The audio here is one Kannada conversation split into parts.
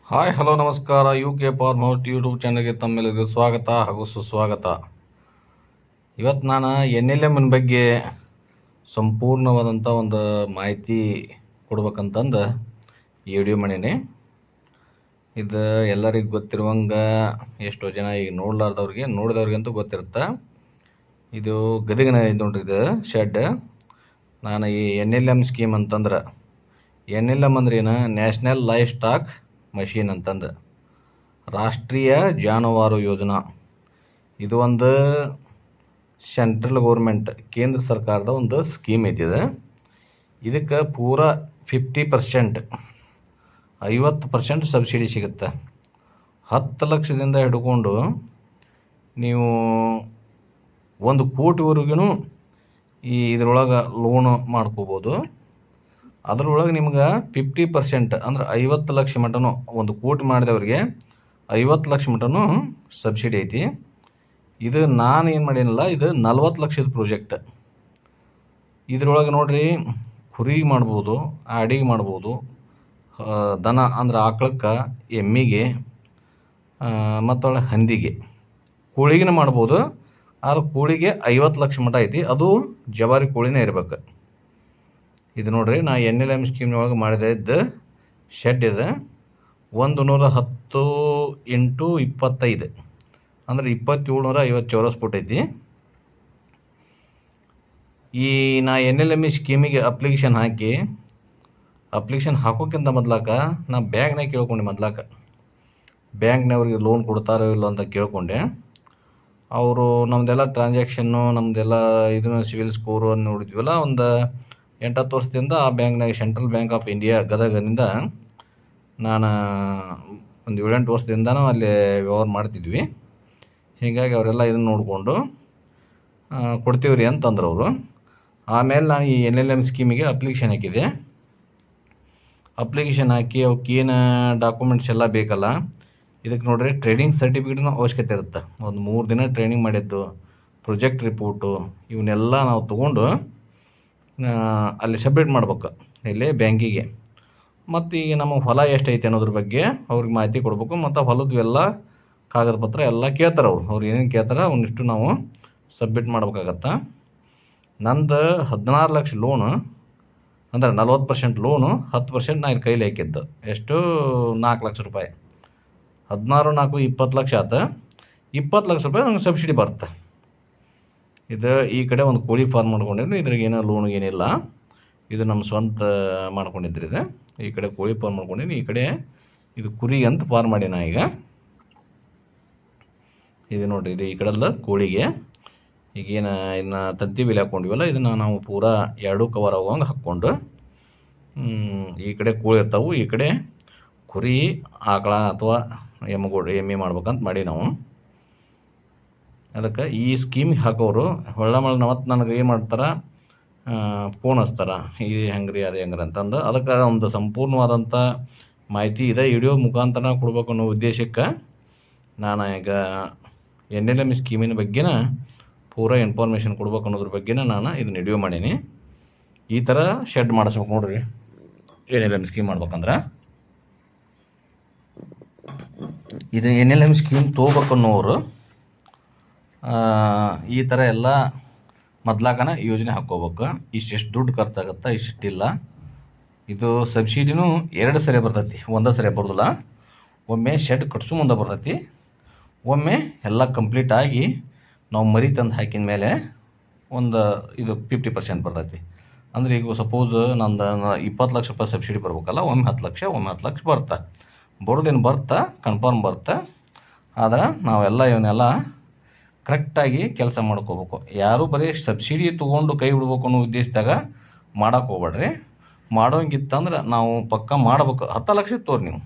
ಹಾಯ್ ಹಲೋ ನಮಸ್ಕಾರ. UK ಫಾರ್ಮ್ ಹೌಸ್ ಯೂಟ್ಯೂಬ್ ಚಾನಲ್ಗೆ ತಮ್ಮೆಲ್ಲರಿಗೂ ಸ್ವಾಗತ ಹಾಗೂ ಸುಸ್ವಾಗತ. ಇವತ್ತು ನಾನು NLM ಬಗ್ಗೆ ಸಂಪೂರ್ಣವಾದಂಥ ಒಂದು ಮಾಹಿತಿ ಕೊಡ್ಬೇಕಂತಂದು ಈ ವಿಡಿಯೋ ಮಾಡೀನಿ. ಇದು ಎಲ್ಲರಿಗೂ ಗೊತ್ತಿರುವಂಗೆ ಎಷ್ಟೋ ಜನ ಈಗ ನೋಡಿದವ್ರಿಗಂತೂ ಗೊತ್ತಿರುತ್ತೆ. ಇದು ಗದಗಿನ ಇದು ನೋಡ್ರಿ, ಇದು ಶೆಡ್. ನಾನು ಈ NLM ಸ್ಕೀಮ್ ಅಂತಂದ್ರೆ NLM ಅಂದ್ರೆ ಏನು, ನ್ಯಾಷನಲ್ ಲೈಫ್ ಸ್ಟಾಕ್ ಮಷೀನ್ ಅಂತಂದು ರಾಷ್ಟ್ರೀಯ ಜಾನುವಾರು ಯೋಜನಾ. ಇದು ಒಂದು ಸೆಂಟ್ರಲ್ ಗೌರ್ಮೆಂಟ್, ಕೇಂದ್ರ ಸರ್ಕಾರದ ಒಂದು ಸ್ಕೀಮ್ ಐತಿದೆ. ಇದಕ್ಕೆ ಪೂರಾ 50% 50% ಸಬ್ಸಿಡಿ ಸಿಗುತ್ತೆ. 10 ಲಕ್ಷದಿಂದ ಹಿಡ್ಕೊಂಡು ನೀವು 1 ಕೋಟಿವರೆಗೂ ಇದರೊಳಗೆ ಲೋನು ಮಾಡ್ಕೋಬೋದು. ಅದರೊಳಗೆ ನಿಮ್ಗೆ 50% ಅಂದ್ರೆ 50 ಲಕ್ಷ ಮಟನೂ, 1 ಕೋಟಿ ಮಾಡಿದವ್ರಿಗೆ 50 ಲಕ್ಷ ಮಟನೂ ಸಬ್ಸಿಡಿ ಐತಿ. ಇದು ನಾನು ಏನು ಮಾಡೀನಲ್ಲ, ಇದು 40 ಲಕ್ಷದ ಪ್ರಾಜೆಕ್ಟ್. ಇದ್ರೊಳಗೆ ನೋಡ್ರಿ, ಕುರಿ ಮಾಡ್ಬೋದು, ಆಡಿಗೆ ಮಾಡ್ಬೋದು, ದನ ಅಂದ್ರೆ ಆಕಳಕ್ಕೆ, ಎಮ್ಮಿಗೆ, ಮತ್ತು ಹಂದಿಗೆ, ಕೋಳಿಗಿನ ಮಾಡ್ಬೋದು. ಆದ್ರೆ ಕೋಳಿಗೆ 50 ಲಕ್ಷ ಮಟ ಐತಿ. ಅದು ಜವಾರಿ ಕೋಳಿನೇ ಇರ್ಬೇಕು. ಇದು ನೋಡ್ರಿ, ನಾ NLM ಸ್ಕೀಮ್ನೊಳಗೆ ಮಾಡಿದ ಶೆಡ್ ಇದೆ. 110 × 25 ಅಂದ್ರೆ 2750 ಚೌರಸ್ ಫುಟ್ ಐತಿ. ಈ ನಾ NLM ಸ್ಕೀಮಿಗೆ ಅಪ್ಲಿಕೇಶನ್ ಹಾಕೋಕ್ಕಿಂತ ಮೊದ್ಲಾಕ ನಾ ಬ್ಯಾಂಕ್ನಾಗ ಕೇಳ್ಕೊಂಡೆ. ಬ್ಯಾಂಕ್ನವ್ರಿಗೆ ಲೋನ್ ಕೊಡ್ತಾರೋ ಇಲ್ಲ ಅಂತ ಕೇಳ್ಕೊಂಡೆ. ಅವರು ನಮ್ಮದೆಲ್ಲ ಟ್ರಾನ್ಸಾಕ್ಷನ್ನು, ನಮ್ಮದೆಲ್ಲ ಇದನ್ನು ಸಿವಿಲ್ ಸ್ಕೋರು ಅಂತ ನೋಡಿದ್ವಲ್ಲ, ಒಂದು 8-10 ವರ್ಷದಿಂದ ಆ ಬ್ಯಾಂಕ್ನಾಗ, ಸೆಂಟ್ರಲ್ ಬ್ಯಾಂಕ್ ಆಫ್ ಇಂಡಿಯಾ ಗದಗನಿಂದ ನಾನು ಒಂದು 7-8 ವರ್ಷದಿಂದನೂ ಅಲ್ಲಿ ವ್ಯವಹಾರ ಮಾಡ್ತಿದ್ವಿ. ಹೀಗಾಗಿ ಅವರೆಲ್ಲ ಇದನ್ನು ನೋಡಿಕೊಂಡು ಕೊಡ್ತೀವಿ ರೀ ಅಂತಂದ್ರು ಅವರು. ಆಮೇಲೆ ನಾನು ಈ NLM ಸ್ಕೀಮಿಗೆ ಅಪ್ಲಿಕೇಶನ್ ಹಾಕಿದೆ. ಅಪ್ಲಿಕೇಶನ್ ಹಾಕಿ ಅವಕ್ಕೇನು ಡಾಕ್ಯುಮೆಂಟ್ಸ್ ಎಲ್ಲ ಬೇಕಲ್ಲ, ಇದಕ್ಕೆ ನೋಡ್ರಿ ಟ್ರೈನಿಂಗ್ ಸರ್ಟಿಫಿಕೇಟ್ನ ಅವಶ್ಯಕತೆ ಇರುತ್ತೆ. ಒಂದು 3 ದಿನ ಟ್ರೈನಿಂಗ್ ಮಾಡಿದ್ದು, ಪ್ರೊಜೆಕ್ಟ್ ರಿಪೋರ್ಟು, ಇವನ್ನೆಲ್ಲ ನಾವು ತೊಗೊಂಡು ಅಲ್ಲಿ ಸಬ್ಮಿಟ್ ಮಾಡ್ಬೇಕು ಇಲ್ಲಿ ಬ್ಯಾಂಕಿಗೆ. ಮತ್ತು ಈಗ ನಮ್ಮ ಹೊಲ ಎಷ್ಟೈತೆ ಅನ್ನೋದ್ರ ಬಗ್ಗೆ ಅವ್ರಿಗೆ ಮಾಹಿತಿ ಕೊಡಬೇಕು. ಮತ್ತು ಹೊಲದ್ದು ಎಲ್ಲ ಕಾಗದ ಪತ್ರ ಎಲ್ಲ ಕೇಳ್ತಾರೆ. ಅವ್ರು ಏನೇನು ಕೇಳ್ತಾರೆ ಅವನ್ನಿಷ್ಟು ನಾವು ಸಬ್ಮಿಟ್ ಮಾಡ್ಬೇಕಾಗತ್ತೆ. ನಂದು 16 ಲಕ್ಷ ಲೋನು, ಅಂದರೆ 40% ಲೋನು, 10% ನಾನು ಕೈಲಿ ಹಾಕಿದ್ದು. ಎಷ್ಟು? 4 ಲಕ್ಷ ರೂಪಾಯಿ. 16 4 20 ಲಕ್ಷ ಆಯ್ತು. 20 ಲಕ್ಷ ರೂಪಾಯಿ ನಂಗೆ ಸಬ್ಸಿಡಿ ಬರುತ್ತೆ. ಇದು ಈ ಕಡೆ ಒಂದು ಕೋಳಿ ಫಾರ್ಮ್ ಮಾಡ್ಕೊಂಡಿದ್ರು, ಇದ್ರಾಗ ಏನೋ ಲೋನ್ ಏನಿಲ್ಲ. ಇದು ನಮ್ಮ ಸ್ವಂತ ಮಾಡ್ಕೊಂಡಿದ್ರಿ. ಇದು ಈ ಕಡೆ ಕೋಳಿ ಫಾರ್ಮ್ ಮಾಡ್ಕೊಂಡಿನಿ, ಈ ಕಡೆ ಇದು ಕುರಿ ಅಂತ ಫಾರ್ಮ್ ಮಾಡೀನಿ ಈಗ. ಇದು ನೋಡಿರಿ, ಇದು ಈ ಕಡೆಲ್ಲ ಕೋಳಿಗೆ. ಈಗೇನು ಇನ್ನು ತಂತಿ ಬೇಲಿ ಹಾಕ್ಕೊಂಡಿವಲ್ಲ, ಇದನ್ನು ನಾವು ಪೂರಾ 2 ಕವರ್ ಆಗುವಂಗೆ ಹಾಕ್ಕೊಂಡು, ಈ ಕಡೆ ಕೋಳಿ ಇರ್ತಾವೆ, ಈ ಕಡೆ ಕುರಿ, ಆಕಳ ಅಥವಾ ಎಮ್ಮೆ ಮಾಡ್ಬೇಕಂತ ಮಾಡಿ ನಾವು. ಅದಕ್ಕೆ ಈ ಸ್ಕೀಮಿಗೆ ಹಾಕೋರು ಮತ್ತು ನನಗೆ ಏನು ಮಾಡ್ತಾರೆ, ಫೋನ್ ಹಚ್ತಾರೆ, ಇದು ಹೆಂಗೆ ರೀ ಅದು ಹೆಂಗ್ರಿ ಅಂತಂದು. ಅದಕ್ಕೆ ಒಂದು ಸಂಪೂರ್ಣವಾದಂಥ ಮಾಹಿತಿ ಇದೆ ವಿಡಿಯೋ ಮುಖಾಂತರ ಕೊಡ್ಬೇಕು ಅನ್ನೋ ಉದ್ದೇಶಕ್ಕೆ ನಾನು ಈಗ NLM ಸ್ಕೀಮಿನ ಬಗ್ಗೆನ ಪೂರಾ ಇನ್ಫಾರ್ಮೇಷನ್ ಕೊಡ್ಬೇಕು ಅನ್ನೋದ್ರ ಬಗ್ಗೆನ ನಾನು ಇದನ್ನ ವಿಡಿಯೋ ಮಾಡೀನಿ. ಈ ಥರ ಶೆಡ್ ಮಾಡಿಸ್ಬೇಕು ನೋಡ್ರಿ NLM ಸ್ಕೀಮ್ ಮಾಡ್ಬೇಕಂದ್ರೆ. ಇದು NLM ಸ್ಕೀಮ್ ತೊಗೋಬೇಕನ್ನೋರು ಈ ಥರ ಎಲ್ಲ ಮೊದ್ಲಾಕನ ಯೋಜನೆ ಹಾಕ್ಕೋಬೇಕು. ಇಷ್ಟಿಷ್ಟು ದುಡ್ಡು ಖರ್ಚಾಗತ್ತೆ, ಇಷ್ಟಿಲ್ಲ. ಇದು ಸಬ್ಸಿಡಿನೂ 2 ಸರಿ ಬರ್ತೈತಿ, ಒಂದೇ ಸರಿ ಬರೋದಿಲ್ಲ. ಒಮ್ಮೆ ಶೆಡ್ ಕಟ್ಸೋ ಮುಂದೆ ಬರ್ತೈತಿ, ಒಮ್ಮೆ ಎಲ್ಲ ಕಂಪ್ಲೀಟ್ ಆಗಿ ನಾವು ಮರಿ ತಂದು ಹಾಕಿದ ಮೇಲೆ ಒಂದು ಇದು 50% ಬರ್ತೈತಿ. ಅಂದರೆ ಈಗ ಸಪೋಸ್ ನಂದು 20 ಲಕ್ಷ ರೂಪಾಯಿ ಸಬ್ಸಿಡಿ ಬರ್ಬೇಕಲ್ಲ, ಒಮ್ಮೆ 10 ಲಕ್ಷ, ಒಮ್ಮೆ 10 ಲಕ್ಷ ಬರೋದೇನು ಕನ್ಫರ್ಮ್ ಬರುತ್ತೆ. ಆದ್ರೆ ನಾವೆಲ್ಲ ಇವನ್ನೆಲ್ಲ ಕರೆಕ್ಟಾಗಿ ಕೆಲಸ ಮಾಡ್ಕೋಬೇಕು. ಯಾರೂ ಬರೀ ಸಬ್ಸಿಡಿ ತೊಗೊಂಡು ಕೈ ಬಿಡ್ಬೇಕು ಅನ್ನೋ ಉದ್ದೇಶದಾಗ ಮಾಡೋಕೆ ಹೋಗ್ಬೇಡ್ರಿ. ಮಾಡೋಂಗಿತ್ತಂದ್ರೆ ನಾವು ಪಕ್ಕ ಮಾಡ್ಬೇಕು. 10 ಲಕ್ಷ ತೋರಿ, ನೀವು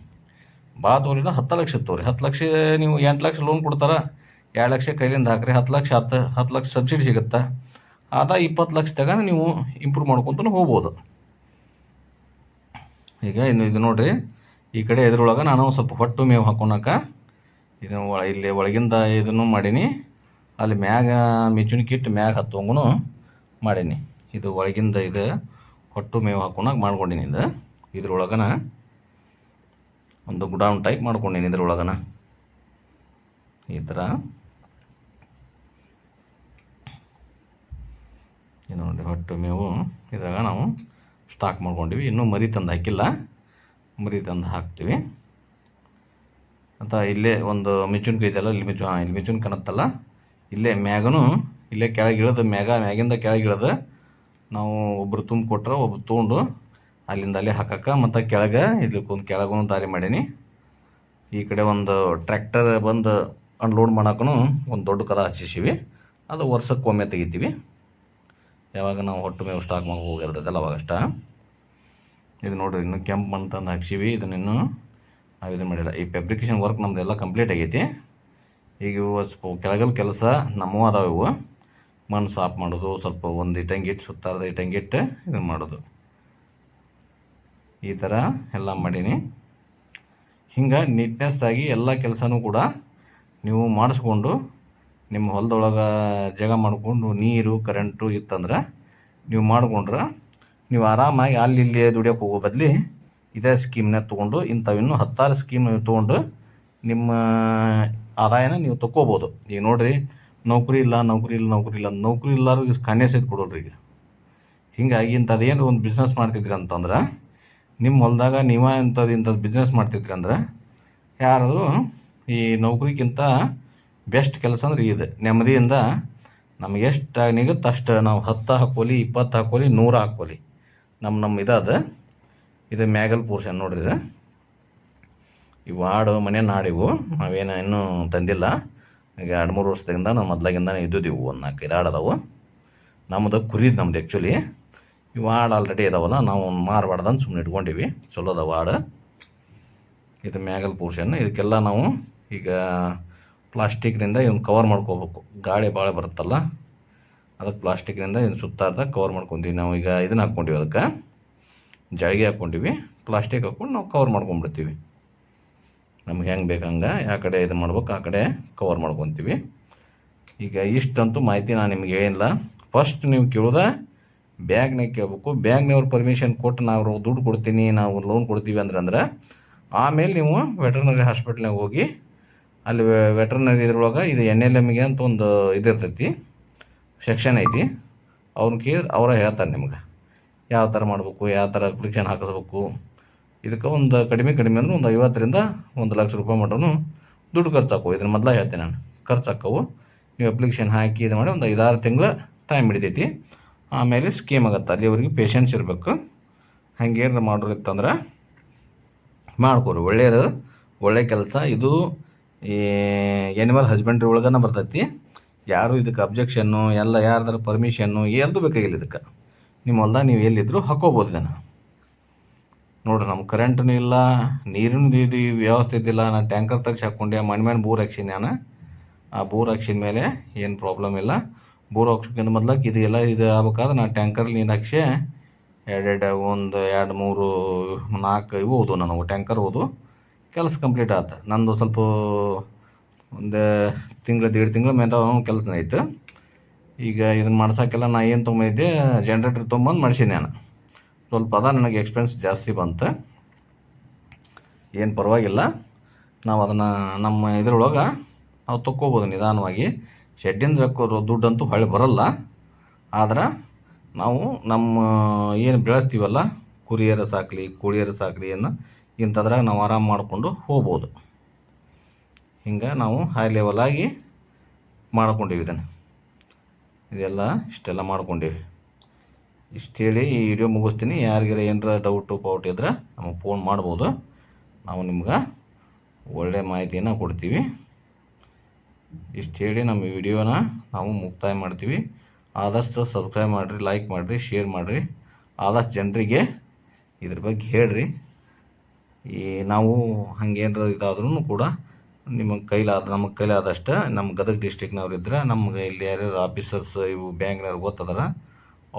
ಭಾಳ ತೋರಿಲ್ಲ, 10 ಲಕ್ಷ ತೋರಿ. 10 ಲಕ್ಷ ನೀವು 8 ಲಕ್ಷ ಲೋನ್ ಕೊಡ್ತಾರೆ, 2 ಲಕ್ಷ ಕೈಲಿಂದ ಹಾಕ್ರಿ, 10 ಲಕ್ಷ 10 ಲಕ್ಷ ಸಬ್ಸಿಡಿ ಸಿಗುತ್ತೆ. 20 ಲಕ್ಷದಾಗ ನೀವು ಇಂಪ್ರೂವ್ ಮಾಡ್ಕೊತ ಹೋಗ್ಬೋದು. ಈಗ ಇದು ನೋಡಿರಿ, ಈ ಕಡೆ ಎದ್ರೊಳಗೆ ನಾನು ಸ್ವಲ್ಪ ಹೊಟ್ಟು ಮೇವು ಹಾಕೊಳಕ್ಕೆ ಇದು ಇಲ್ಲಿ ಒಳಗಿಂದ ಇದನ್ನು ಮಾಡೀನಿ. ಅಲ್ಲಿ ಮ್ಯಾಗ ಮಿಚುಣಿ ಕಿಟ್ಟು ಮ್ಯಾಗ ಹತ್ತುವಂಗೂ ಮಾಡೀನಿ. ಇದು ಒಳಗಿಂದ ಇದು ಹೊಟ್ಟು ಮೇವು ಹಾಕೊಳಕ್ಕೆ ಮಾಡ್ಕೊಂಡಿನಿ. ಇದ್ರೊಳಗನ ಒಂದು ಗುಡೌನ್ ಟೈಪ್ ಮಾಡ್ಕೊಂಡೀನಿ ಇದ್ರೊಳಗನ ಈ ಥರ. ಇದು ನೋಡಿ ಹೊಟ್ಟು ಮೇವು ಇದ್ರಾಗ ನಾವು ಸ್ಟಾಕ್ ಮಾಡ್ಕೊಂಡಿವಿ. ಇನ್ನೂ ಮರಿ ತಂದು ಹಾಕಿಲ್ಲ, ಮರಿ ತಂದು ಹಾಕ್ತೀವಿ ಅಂತ. ಇಲ್ಲೇ ಒಂದು ಮಿಚುನ್ಕಾಯಿ ಇದೆಯಲ್ಲ, ಇಲ್ಲಿ ಮಿಚುನ್ ಕಾಣುತ್ತಲ್ಲ, ಇಲ್ಲೇ ಮ್ಯಾಗನು ಇಲ್ಲೇ ಕೆಳಗೆ ಇಳಿದು ಮ್ಯಾಗಿಂದ ಕೆಳಗೆ ಇಳಿದು ನಾವು ಒಬ್ಬರು ತುಂಬ ಕೊಟ್ಟರೆ ಒಬ್ರು ತೊಗೊಂಡು ಅಲ್ಲಿಂದ ಅಲ್ಲೇ ಹಾಕಕ್ಕೆ, ಮತ್ತು ಕೆಳಗೆ ಇದ್ಲಿಕ್ಕೊಂದು ಕೆಳಗೂ ದಾರಿ ಮಾಡೀನಿ. ಈ ಕಡೆ ಒಂದು ಟ್ರ್ಯಾಕ್ಟರ್ ಬಂದು ಅನ್ಲೋಡ್ ಮಾಡೋಕ್ಕೂ ಒಂದು ದೊಡ್ಡ ಕದ ಹಚ್ಚಿಸಿವಿ. ಅದು ವರ್ಷಕ್ಕೊಮ್ಮೆ ತೆಗಿತೀವಿ, ಯಾವಾಗ ನಾವು ಹೊಟ್ಟು ಮೇವು ಸ್ಟಾಕ್ ಮಾಡಿ ಹೋಗಿರ್ತೈತಲ್ಲ ಅವಾಗಷ್ಟ. ಇದು ನೋಡಿರಿ, ಇನ್ನೂ ಕೆಂಪು ಮಣ್ಣು ತಂದು ಹಾಕ್ಸಿವಿ. ಇದನ್ನಿನ್ನೂ ನಾವು ಇದು ಮಾಡಿಲ್ಲ. ಈ ಫ್ಯಾಬ್ರಿಕೇಷನ್ ವರ್ಕ್ ನಮ್ಮದೆಲ್ಲ ಕಂಪ್ಲೀಟ್ ಆಗೈತಿ. ಈಗ ಇವು ಕೆಳಗಲ್ ಕೆಲಸ ನಮ್ಮವು ಅದಾವೆ. ಇವು ಮಣ್ಣು ಸಾಫ್ ಮಾಡೋದು, ಸ್ವಲ್ಪ ಒಂದು ಇಟ್ಟಂಗಿಟ್ಟು ಸುತ್ತಾರದ ಇಟ್ಟಂಗಿಟ್ಟು ಇದನ್ನು ಮಾಡೋದು, ಈ ಥರ ಎಲ್ಲ ಮಾಡೀನಿ. ಹಿಂಗೆ ನೀಟ್ನೆಸ್ಸಾಗಿ ಎಲ್ಲ ಕೆಲಸನೂ ಕೂಡ ನೀವು ಮಾಡಿಸ್ಕೊಂಡು ನಿಮ್ಮ ಹೊಲದೊಳಗೆ ಜಾಗ ಮಾಡಿಕೊಂಡು ನೀರು ಕರೆಂಟು ಇತ್ತಂದ್ರೆ ನೀವು ಮಾಡಿಕೊಂಡ್ರೆ ನೀವು ಆರಾಮಾಗಿ ಅಲ್ಲಿ ಇಲ್ಲಿ ದುಡಿಯೋಕೆ ಹೋಗೋ ಬದಲಿ ಇದೇ ಸ್ಕೀಮ್ನ ತೊಗೊಂಡು ಇಂಥವಿನ್ನೂ 10 ಸ್ಕೀಮ್ ತೊಗೊಂಡು ನಿಮ್ಮ ಆದಾಯನ ನೀವು ತೊಗೋಬೋದು. ಈಗ ನೋಡಿರಿ, ನೌಕರಿ ಇಲ್ಲಾರ್ದು ಕನ್ಯಾ ಸಹಿತ ಕೊಡೋಲ್ರಿ ಈಗ. ಹೀಗಾಗಿ ಇಂಥದ್ದೇನು ಒಂದು ಬಿಸ್ನೆಸ್ ಮಾಡ್ತಿದ್ರಿ ಅಂತಂದ್ರೆ, ನಿಮ್ಮ ಹೊಲದಾಗ ನೀವೇ ಇಂಥದ್ದು ಬಿಸ್ನೆಸ್ ಮಾಡ್ತಿದ್ರಿ ಅಂದ್ರೆ, ಯಾರಾದರೂ ಈ ನೌಕರಿಗಿಂತ ಬೆಸ್ಟ್ ಕೆಲಸ ಅಂದ್ರೆ ಇದು. ನೆಮ್ಮದಿಯಿಂದ ನಮಗೆ ಎಷ್ಟು ನಿಗುತ್ತೆ ಅಷ್ಟು ನಾವು 10 ಹಾಕ್ಕೊಳ್ಳಿ, 20 ಹಾಕ್ಕೊಳ್ಳಿ, 100 ಹಾಕ್ಕೊಳ್ಳಿ, ನಮ್ಮ ಇದಾದ ಇದು ಮ್ಯಾಗಲ್ ಪೋರ್ಷನ್ ನೋಡ್ರಿ. ಇದು ಇವು ಆಡು ಮನೆ ನಾಡಿವು, ನಾವೇನು ಇನ್ನೂ ತಂದಿಲ್ಲ. ಈಗ 2-3 ವರ್ಷದಿಂದ ನಾವು ಮೊದಲಾಗಿಂದ ಇದ್ದಿದ್ದೀವಿ. ಒಂದು 4-5 ಆಡು ಅದಾವು. ನಮ್ಮದು ಕುರಿದು, ನಮ್ದು ಆ್ಯಕ್ಚುಲಿ. ಇವು ಆಡು ಆಲ್ರೆಡಿ ಇದಾವಲ್ಲ, ನಾವು ಮಾರಬಾರ್ದಂತ ಸುಮ್ಮನೆ ಇಟ್ಕೊಂಡಿವಿ. ಚಲೋ ಅದಾವ ಆಡು. ಇದು ಮ್ಯಾಗಲ್ ಪೋರ್ಷನ್. ಇದಕ್ಕೆಲ್ಲ ನಾವು ಈಗ ಪ್ಲಾಸ್ಟಿಕ್ನಿಂದ ಇದನ್ನು ಕವರ್ ಮಾಡ್ಕೋಬೇಕು. ಗಾಳಿ ಭಾಳ ಬರುತ್ತಲ್ಲ, ಅದಕ್ಕೆ ಪ್ಲಾಸ್ಟಿಕ್ನಿಂದ ಇದನ್ನು ಸುತ್ತಾರ್ದ ಕವರ್ ಮಾಡ್ಕೊತೀವಿ ನಾವು. ಈಗ ಇದನ್ನು ಹಾಕ್ಕೊಂಡಿವಿ, ಅದಕ್ಕೆ ಜಾಳಿಗೆ ಹಾಕ್ಕೊಂಡಿವಿ, ಪ್ಲಾಸ್ಟಿಕ್ ಹಾಕ್ಕೊಂಡು ನಾವು ಕವರ್ ಮಾಡ್ಕೊಂಡ್ಬಿಡ್ತೀವಿ. ನಮ್ಗೆ ಹೆಂಗೆ ಬೇಕು ಹಂಗೆ ಯಾವ ಕಡೆ ಇದು ಮಾಡ್ಬೇಕು ಆ ಕಡೆ ಕವರ್ ಮಾಡ್ಕೊತೀವಿ. ಈಗ ಇಷ್ಟಂತೂ ಮಾಹಿತಿ ನಾನು ನಿಮ್ಗೆ ಏನಿಲ್ಲ. ಫಸ್ಟ್ ನೀವು ಕೇಳೋದ ಬ್ಯಾಂಕ್ನಾಗ ಕೇಳಬೇಕು. ಬ್ಯಾಂಕ್ನವ್ರು ಪರ್ಮಿಷನ್ ಕೊಟ್ಟು ನಾವು ದುಡ್ಡು ಕೊಡ್ತೀನಿ, ನಾವು ಲೋನ್ ಕೊಡ್ತೀವಿ ಅಂದ್ರೆ ಆಮೇಲೆ ನೀವು ವೆಟರ್ನರಿ ಹಾಸ್ಪಿಟ್ಲ್ನಾಗ ಹೋಗಿ ಅಲ್ಲಿ ವೆಟರ್ನರಿ ಇದ್ರೊಳಗೆ ಇದು NLMಗೆ ಅಂತ ಒಂದು ಇದಿರ್ತೈತಿ, ಸೆಕ್ಷನ್ ಐತಿ. ಅವ್ರನ್ನ ಕೇಳಿ ಅವರ ಹೇಳ್ತಾರೆ ನಿಮ್ಗೆ ಯಾವ ಥರ ಮಾಡಬೇಕು, ಯಾವ ಥರ ಅಪ್ಲಿಕೇಶನ್ ಹಾಕಿಸ್ಬೇಕು. ಇದಕ್ಕೆ ಒಂದು ಕಡಿಮೆ ಅಂದ್ರೆ ಒಂದು 50,000 to 1,00,000 ರೂಪಾಯಿ ಮಟನು ದುಡ್ಡು ಖರ್ಚು ಹಾಕವು. ಇದನ್ನು ಮೊದಲ ಹೇಳ್ತೀನಿ ನಾನು, ಖರ್ಚು ಹಾಕವು. ನೀವು ಅಪ್ಲಿಕೇಶನ್ ಹಾಕಿ ಇದು ಮಾಡಿ ಒಂದು 5-6 ತಿಂಗಳು ಟೈಮ್ ಹಿಡಿತೈತಿ. ಆಮೇಲೆ ಸ್ಕೀಮ್ ಆಗುತ್ತೆ. ಅಲ್ಲಿವರೆಗೆ ಪೇಷನ್ಸ್ ಇರಬೇಕು. ಹಂಗೇನು ಮಾಡೋರಿತ್ತಂದ್ರೆ ಮಾಡ್ಕೊರಿ, ಒಳ್ಳೆಯದು, ಒಳ್ಳೆಯ ಕೆಲಸ ಇದು. ಈ ಎನಿಮಲ್ ಹಸ್ಬೆಂಡ್ರಿ ಒಳಗನ ಬರ್ತೈತಿ. ಯಾರು ಇದಕ್ಕೆ ಅಬ್ಜೆಕ್ಷನ್ನು ಎಲ್ಲ ಯಾರ್ದಾರ ಪರ್ಮಿಷನ್ನು ಯಾರ್ದು ಬೇಕಾಗಿಲ್ಲ. ಇದಕ್ಕೆ ನಿಮ್ಮ ಹೊಲ್ದಾಗ ನೀವು ಎಲ್ಲಿದ್ದರೂ ಹಾಕೋಬೋದು ಇದನ್ನು. ನೋಡಿರಿ, ನಮ್ಗೆ ಕರೆಂಟೂ ಇಲ್ಲ, ನೀರಿನ ಇದು ವ್ಯವಸ್ಥೆ ಇದ್ದಿಲ್ಲ. ನಾನು ಟ್ಯಾಂಕರ್ ತರಿಸಿ ಹಾಕ್ಕೊಂಡೆ, ಮಣ್ಣು ಬೋರ್ ಹಾಕ್ಸಿನಿ ನಾನು. ಆ ಬೋರ್ ಹಾಕ್ಸಿದ ಮೇಲೆ ಏನು ಪ್ರಾಬ್ಲಮ್ ಇಲ್ಲ. ಬೋರ್ ಹಾಕ್ಸೋಕ್ಕಿಂತ ಮೊದ್ಲಕ್ಕೆ ಇದು ಎಲ್ಲ ಇದು ಆಗ್ಬೇಕಾದ್ರೆ ನಾನು ಟ್ಯಾಂಕರ್ ನೀರು ಹಾಕ್ಸಿ 2 1 2 3 4 ಇವು ಹೋದು, ನನಗೆ ಟ್ಯಾಂಕರ್ ಹೋದು. ಕೆಲಸ ಕಂಪ್ಲೀಟ್ ಆಯ್ತು. ನಂದು ಸ್ವಲ್ಪ ಒಂದು 1.5 ತಿಂಗಳ ಮೇಲೆ ಕೆಲಸ ಆಯಿತು. ಈಗ ಇದನ್ನು ಮಾಡ್ಸೋಕ್ಕೆಲ್ಲ ನಾನು ಏನು ತೊಗೊಂಡಿದ್ದೆ, ಜನ್ರೇಟ್ರ್ ತೊಗೊಂಬಂದು ಮಾಡಿಸೀನಿ ನಾನು. ಸ್ವಲ್ಪ ನನಗೆ ಎಕ್ಸ್ಪೆನ್ಸ್ ಜಾಸ್ತಿ ಬಂತು. ಏನು ಪರವಾಗಿಲ್ಲ, ನಾವು ಅದನ್ನು ನಮ್ಮ ಇದ್ರೊಳಗೆ ನಾವು ತೊಗೋಬೋದು ನಿಧಾನವಾಗಿ. ಶೆಡ್ಡಿಂದ ದುಡ್ಡಂತೂ ಹೊಳೆ ಬರೋಲ್ಲ. ಆದ್ರೆ ನಾವು ನಮ್ಮ ಏನು ಬೆಳೆಸ್ತೀವಲ್ಲ, ಕುರಿಯರ ಸಾಕಲಿ ಕೋಳಿಯರ ಸಾಕಲಿ ಇಂಥದ್ರಾಗ ನಾವು ಆರಾಮ ಮಾಡಿಕೊಂಡು ಹೋಗ್ಬೋದು. ಹಿಂಗೆ ನಾವು ಹೈ ಲೆವೆಲಾಗಿ ಮಾಡ್ಕೊಂಡೀವಿ ಇದನ್ನು. ಇದೆಲ್ಲ ಇಷ್ಟೆಲ್ಲ ಮಾಡ್ಕೊಂಡೀವಿ. ಇಷ್ಟು ಹೇಳಿ ಈ ವಿಡಿಯೋ ಮುಗಿಸ್ತೀನಿ. ಯಾರಿಗಾರ ಏನಾರ ಡೌಟ್ ಇದ್ರೆ ನಮಗೆ ಫೋನ್ ಮಾಡ್ಬೋದು. ನಾವು ನಿಮ್ಗೆ ಒಳ್ಳೆಯ ಮಾಹಿತಿಯನ್ನು ಕೊಡ್ತೀವಿ. ಇಷ್ಟು ಹೇಳಿ ನಮ್ಮ ವಿಡಿಯೋನ ನಾವು ಮುಕ್ತಾಯ ಮಾಡ್ತೀವಿ. ಆದಷ್ಟು ಸಬ್ಸ್ಕ್ರೈಬ್ ಮಾಡಿರಿ, ಲೈಕ್ ಮಾಡಿರಿ, ಶೇರ್ ಮಾಡಿರಿ. ಆದಷ್ಟು ಜನರಿಗೆ ಇದ್ರ ಬಗ್ಗೆ ಹೇಳ್ರಿ. ಈ ನಾವು ಹಂಗೇನಾರ ಇದಾದ್ರೂ ಕೂಡ ನಮಗೆ ಕೈಲಾದಷ್ಟು ನಮ್ಮ ಗದಗ ಡಿಸ್ಟಿಕ್ನವ್ರು ಇದ್ರೆ, ನಮ್ಗೆ ಇಲ್ಲಿ ಯಾರ್ಯಾರು ಆಫೀಸರ್ಸ್ ಇವು ಬ್ಯಾಂಕ್ನವ್ರು ಗೊತ್ತದಾರ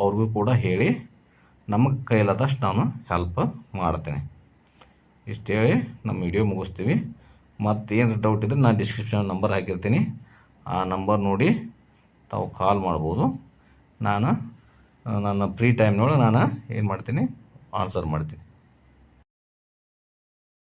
ಅವ್ರಿಗೂ ಕೂಡ ಹೇಳಿ ನಮಗೆ ಕೈಲಾದಷ್ಟು ನಾನು ಹೆಲ್ಪ್ ಮಾಡ್ತೇನೆ. ಇಷ್ಟು ಹೇಳಿ ನಮ್ಮ ವಿಡಿಯೋ ಮುಗಿಸ್ತೀವಿ. ಮತ್ತು ಏನು ಡೌಟ್ ಇದ್ದರೆ ನಾನು ಡಿಸ್ಕ್ರಿಪ್ಷನ್ ನಂಬರ್ ಹಾಕಿರ್ತೀನಿ. ಆ ನಂಬರ್ ನೋಡಿ ತಾವು ಕಾಲ್ ಮಾಡ್ಬೋದು. ನಾನು ನನ್ನ ಫ್ರೀ ಟೈಮ್ನೊಳಗೆ ನಾನು ಏನು ಮಾಡ್ತೀನಿ, ಆನ್ಸರ್ ಮಾಡ್ತೀನಿ.